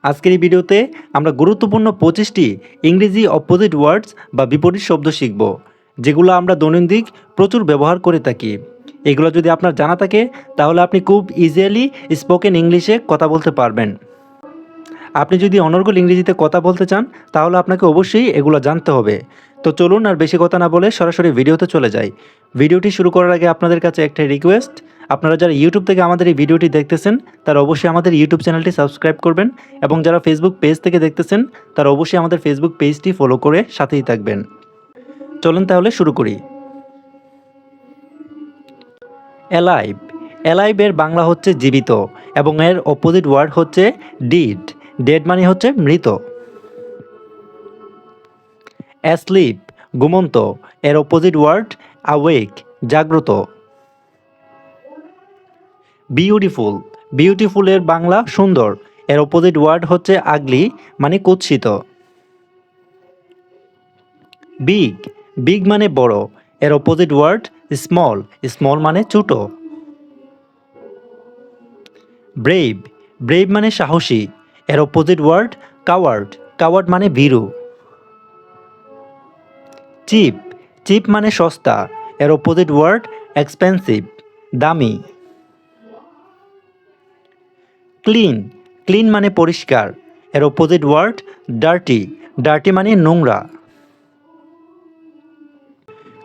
আজকের এই ভিডিওতে আমরা গুরুত্বপূর্ণ 25টি ইংরেজি অপোজিট ওয়ার্ডস বা বিপরীত শব্দ শিখব, যেগুলো আমরা দৈনন্দিন প্রচুর ব্যবহার করে থাকি। এগুলো যদি আপনার জানা থাকে তাহলে আপনি খুব ইজিলি স্পোকেন ইংলিশে কথা বলতে পারবেন। আপনি যদি অনর্গল ইংরেজিতে কথা বলতে চান তাহলে আপনাকে অবশ্যই এগুলো জানতে হবে। তো চলুন আর বেশি কথা না বলে সরাসরি ভিডিওতে চলে যাই। ভিডিওটি শুরু করার আগে আপনাদের কাছে একটা রিকোয়েস্ট, আপনারা যারা ইউটিউব থেকে আমাদের এই ভিডিওটি দেখতেছেন তারা অবশ্যই আমাদের ইউটিউব চ্যানেলটি সাবস্ক্রাইব করবেন, এবং যারা ফেসবুক পেজ থেকে দেখতেছেন তারা অবশ্যই আমাদের ফেসবুক পেজটি ফলো করে সাথেই থাকবেন। চলুন তাহলে শুরু করি। অ্যালাইভ। অ্যালাইভের বাংলা হচ্ছে জীবিত, এবং এর অপোজিট ওয়ার্ড হচ্ছে ডিড। ডেড মানে হচ্ছে মৃত। অ্যাসলিপ, ঘুমন্ত, এর অপোজিট ওয়ার্ড অ্যাওয়েক, জাগ্রত। বিউটিফুল। বিউটিফুলের বাংলা সুন্দর, এর অপোজিট ওয়ার্ড হচ্ছে আগলি, মানে কুৎসিত। বিগ। বিগ মানে বড়, এর অপোজিট ওয়ার্ড স্মল, স্মল মানে ছোট। ব্রেভ। ব্রেভ মানে সাহসী, এর অপোজিট ওয়ার্ড কাওয়ার্ড, কাওয়ার্ড মানে ভীরু। চিপ। চিপ মানে সস্তা, এর অপোজিট ওয়ার্ড এক্সপেন্সিভ, দামি। ক্লিন। ক্লিন মানে পরিষ্কার, এর অপোজিট ওয়ার্ড ডার্টি, ডার্টি মানে নোংরা।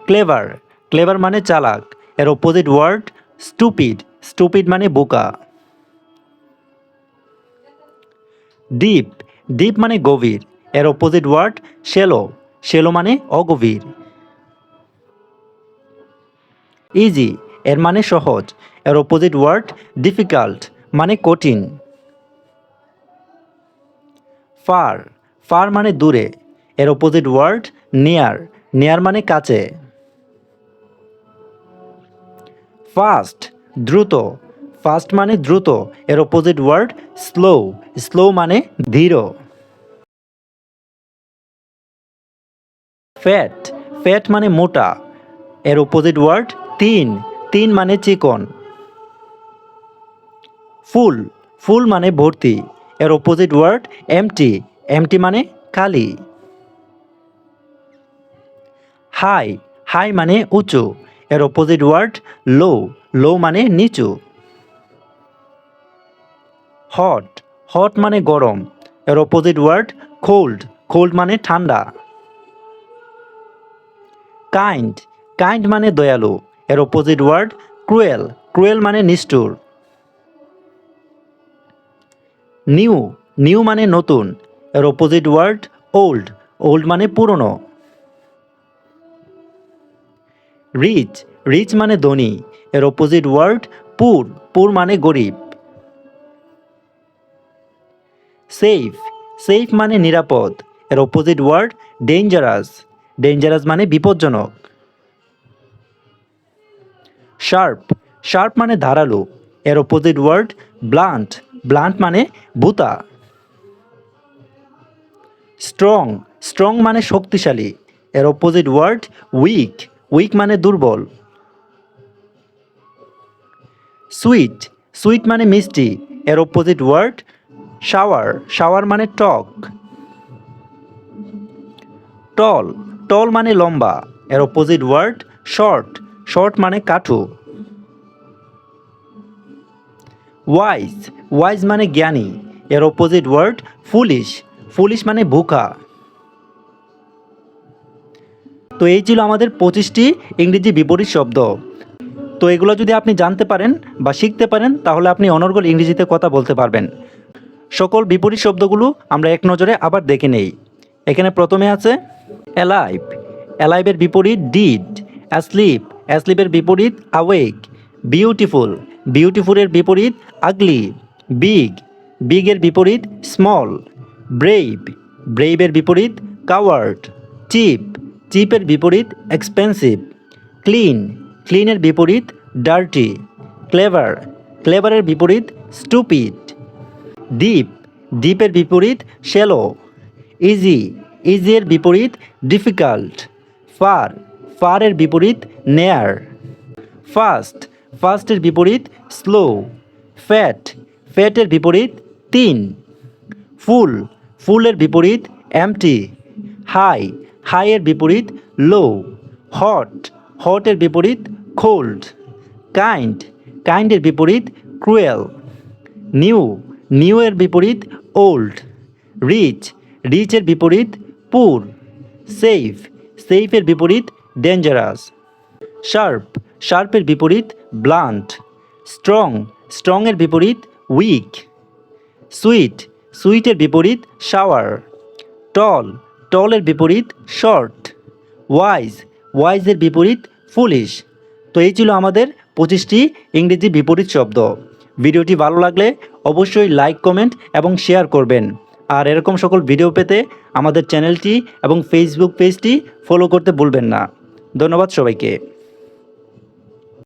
ক্লেভার। ক্লেভার মানে চালাক, এর অপোজিট ওয়ার্ড স্টুপিড, স্টুপিড মানে বোকা। ডিপ। ডিপ মানে গভীর, এর অপোজিট ওয়ার্ড শ্যালো, শ্যালো মানে অগভীর। ইজি। এর মানে সহজ, এর অপোজিট ওয়ার্ড ডিফিকাল্ট, মানে কঠিন। ফার। ফার মানে দূরে, এর অপোজিট ওয়ার্ড নিয়ার, নিয়ার মানে কাছে। ফাস্ট। দ্রুত। ফাস্ট মানে দ্রুত, এর অপোজিট ওয়ার্ড স্লো, স্লো মানে ধীর। ফ্যাট। ফ্যাট মানে মোটা, এর অপোজিট ওয়ার্ড তিন, তিন মানে চিকন। ফুল। ফুল মানে ভর্তি, এর অপোজিট ওয়ার্ড এমটি, এমটি মানে খালি। হাই। হাই মানে উঁচু, এর অপোজিট ওয়ার্ড লো, লো মানে নিচু। হট। হট মানে গরম, এর অপোজিট ওয়ার্ড কোল্ড, কোল্ড মানে ঠান্ডা। কাইন্ড। কাইন্ড মানে দয়ালু, এর অপোজিট ওয়ার্ড ক্রুয়েল, ক্রুয়েল মানে নিষ্ঠুর। নিউ। নিউ মানে নতুন, এর অপোজিট ওয়ার্ড ওল্ড, ওল্ড মানে পুরনো। রিচ। রিচ মানে ধনী, এর অপোজিট ওয়ার্ড পুর, পুর মানে গরিব। সেফ। সেফ মানে নিরাপদ, এর অপোজিট ওয়ার্ড ডেঞ্জারাস, ডেঞ্জারাস মানে বিপজ্জনক। শার্প। শার্প মানে ধারালো, এর অপোজিট ওয়ার্ড ব্লান্ট, ব্লান্ট মানে ভুতা। স্ট্রং। স্ট্রং মানে শক্তিশালী, এর অপোজিট ওয়ার্ড উইক, উইক মানে দুর্বল। সুইট। সুইট মানে মিষ্টি, এর অপোজিট ওয়ার্ড শাওয়ার, শাওয়ার মানে টক। টল। টল মানে লম্বা, এর অপোজিট ওয়ার্ড শর্ট, শর্ট মানে কাঠু। ওয়াইজ। ওয়াইজ মানে জ্ঞানী, এর অপোজিট ওয়ার্ড ফুলিশ, ফুলিশ মানে বোকা। তো এই ছিল আমাদের 25টি ইংরেজি বিপরীত শব্দ। তো এগুলো যদি আপনি জানতে পারেন বা শিখতে পারেন তাহলে আপনি অনর্গল ইংরেজিতে কথা বলতে পারবেন। সকল বিপরীত শব্দগুলো আমরা এক নজরে আবার দেখে নেই। এখানে প্রথমে আছে অ্যালাইভ। অ্যালাইভের বিপরীত ডিড। অ্যাসলিপ। অ্যাসলিপের বিপরীত অ্যাওয়েক। বিউটিফুল। বিউটিফুলের বিপরীত আগলি। বিগ। বিগের বিপরীত স্মল। ব্রেভ। ব্রেভের বিপরীত কাওয়ার্ড। চিপ। চিপের বিপরীত এক্সপেন্সিভ। ক্লিন। ক্লিনের বিপরীত ডার্টি। ক্লেভার। ক্লেভারের বিপরীত স্টুপিড। ডিপ। ডিপের বিপরীত শ্যালো। ইজি। ইজির বিপরীত ডিফিকাল্ট। ফার। ফারের বিপরীত নেয়ার। ফাস্ট। ফাস্টের বিপরীত স্লো। ফ্যাট। ফ্যাটের বিপরীত তিন। ফুল, ফুলের বিপরীত এমটি। হাই, হাইয়ের বিপরীত লো। হট, হটের বিপরীত কোল্ড। কাইন্ড, কাইন্ডের বিপরীত ক্রুয়েল। নিউ, নিউ এর বিপরীত ওল্ড। রিচ, রিচের বিপরীত পুর। সেফ, সেফের বিপরীত ডেঞ্জারাস। শার্প, শার্পের বিপরীত ব্লান্ট। স্ট্রং, স্ট্রংয়ের বিপরীত উইক। সুইট, সুইটের বিপরীত শাওয়ার। টল, টলের বিপরীত শর্ট। ওয়াইজ, ওয়াইজের বিপরীত ফুলিশ। তো এই ছিল আমাদের 25টি ইংরেজি বিপরীত শব্দ। ভিডিওটি ভালো লাগলে অবশ্যই লাইক, কমেন্ট এবং শেয়ার করবেন। আর এরকম সকল ভিডিও পেতে আমাদের চ্যানেলটি এবং ফেসবুক পেজটি ফলো করতে ভুলবেন না। ধন্যবাদ সবাইকে।